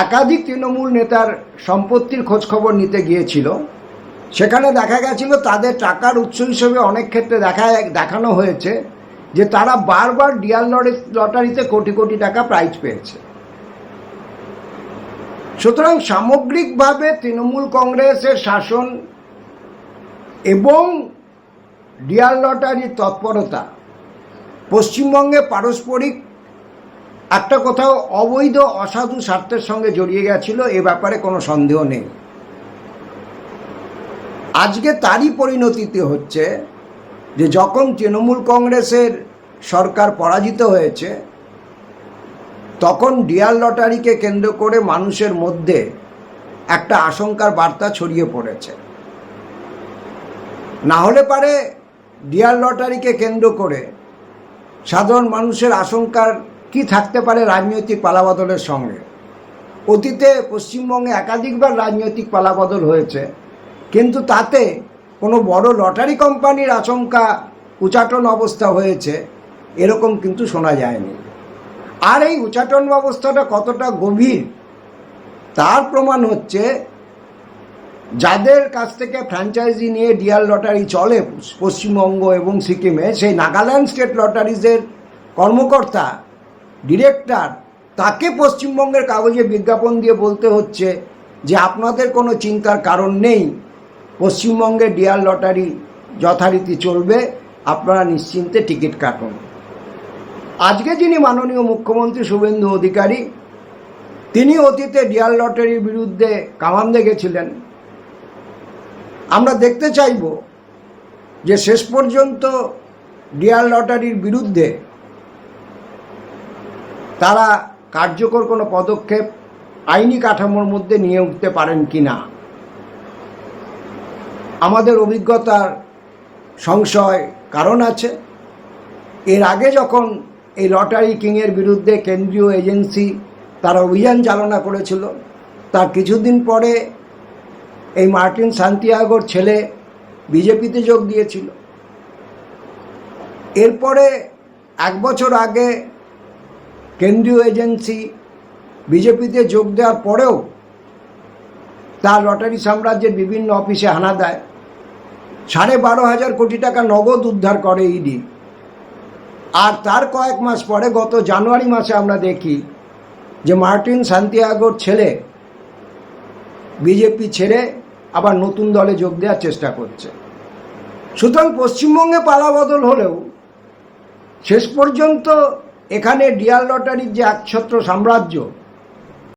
একাধিক তৃণমূল নেতার সম্পত্তির খোঁজখবর নিতে গিয়েছিল। সেখানে দেখা গেছিল তাদের টাকার উৎস হিসেবে অনেক ক্ষেত্রে দেখানো হয়েছে যে তারা বারবার ডিয়ার লটারিতে কোটি কোটি টাকা প্রাইজ পেয়েছে। সুতরাং সামগ্রিকভাবে তৃণমূল কংগ্রেসের শাসন এবং ডিয়ার লটারির তৎপরতা পশ্চিমবঙ্গে পারস্পরিক একটা কোথাও অবৈধ অসাধু স্বার্থের সঙ্গে জড়িয়ে গেছিল, এ ব্যাপারে কোনো সন্দেহ নেই। আজকে তারই পরিণতিতে হচ্ছে যে যখন তৃণমূল কংগ্রেসের সরকার পরাজিত হয়েছে তখন ডিয়ার লটারিকে কেন্দ্র করে মানুষের মধ্যে একটা আশঙ্কার বার্তা ছড়িয়ে পড়েছে। না হলে পারে ডিয়ার লটারিকে কেন্দ্র করে সাধারণ মানুষের আশঙ্কার কি থাকতে পারে রাজনৈতিক পালাবদলের সঙ্গে। অতীতে পশ্চিমবঙ্গে একাধিকবার রাজনৈতিক পালাবদল হয়েছে, কিন্তু তাতে কোনো বড় লটারি কোম্পানির আশঙ্কা উচাটন অবস্থা হয়েছে এরকম কিন্তু শোনা যায়নি। আর এই উচাটন অবস্থাটা কতটা গভীর তার প্রমাণ হচ্ছে যাদের কাছ থেকে ফ্র্যাঞ্চাইজি নিয়ে ডিয়ার লটারি চলে পশ্চিমবঙ্গ এবং সিকিমে, সেই নাগাল্যান্ড স্টেট লটারিজের কর্মকর্তা ডিরেক্টর তাকে পশ্চিমবঙ্গের কাগজে বিজ্ঞাপন দিয়ে বলতে হচ্ছে যে আপনাদের কোনো চিন্তার কারণ নেই, পশ্চিমবঙ্গে ডিয়ার লটারি যথারীতি চলবে, আপনারা নিশ্চিন্তে টিকিট কাটুন। আজকে যিনি মাননীয় মুখ্যমন্ত্রী শুভেন্দু অধিকারী, তিনি অতীতে ডিয়ার লটারির বিরুদ্ধে কামান্দে গেছিলেন। আমরা দেখতে চাইব যে শেষ পর্যন্ত ডিয়ার লটারির বিরুদ্ধে তারা কার্যকর কোনো পদক্ষেপ আইনি কাঠামোর মধ্যে নিয়ে উঠতে পারেন কি না। আমাদের অভিজ্ঞতার সংশয় কারণ আছে। এর আগে যখন এই লটারি কিংয়ের বিরুদ্ধে কেন্দ্রীয় এজেন্সি তারা অভিযান চালনা করেছিল, তার কিছুদিন পরে এই মার্টিন সান্তিয়াগোর ছেলে বিজেপিতে যোগ দিয়েছিল। এরপরে 1 বছর আগে কেন্দ্রীয় এজেন্সি বিজেপিতে যোগ দেওয়ার পরেও তার লটারি সাম্রাজ্যের বিভিন্ন অফিসে হানা দেয়। 12,500 কোটি টাকা নগদ উদ্ধার করে ইডি। আর তার কয়েক মাস পরে গত জানুয়ারি মাসে আমরা দেখি যে মার্টিন সান্তিয়াগোর ছেলে বিজেপি ছেড়ে আবার নতুন দলে যোগ দেওয়ার চেষ্টা করছে। সুতরাং পশ্চিমবঙ্গে পালাবদল হলেও শেষ পর্যন্ত এখানে ডিয়ার লটারির যে একছত্র সাম্রাজ্য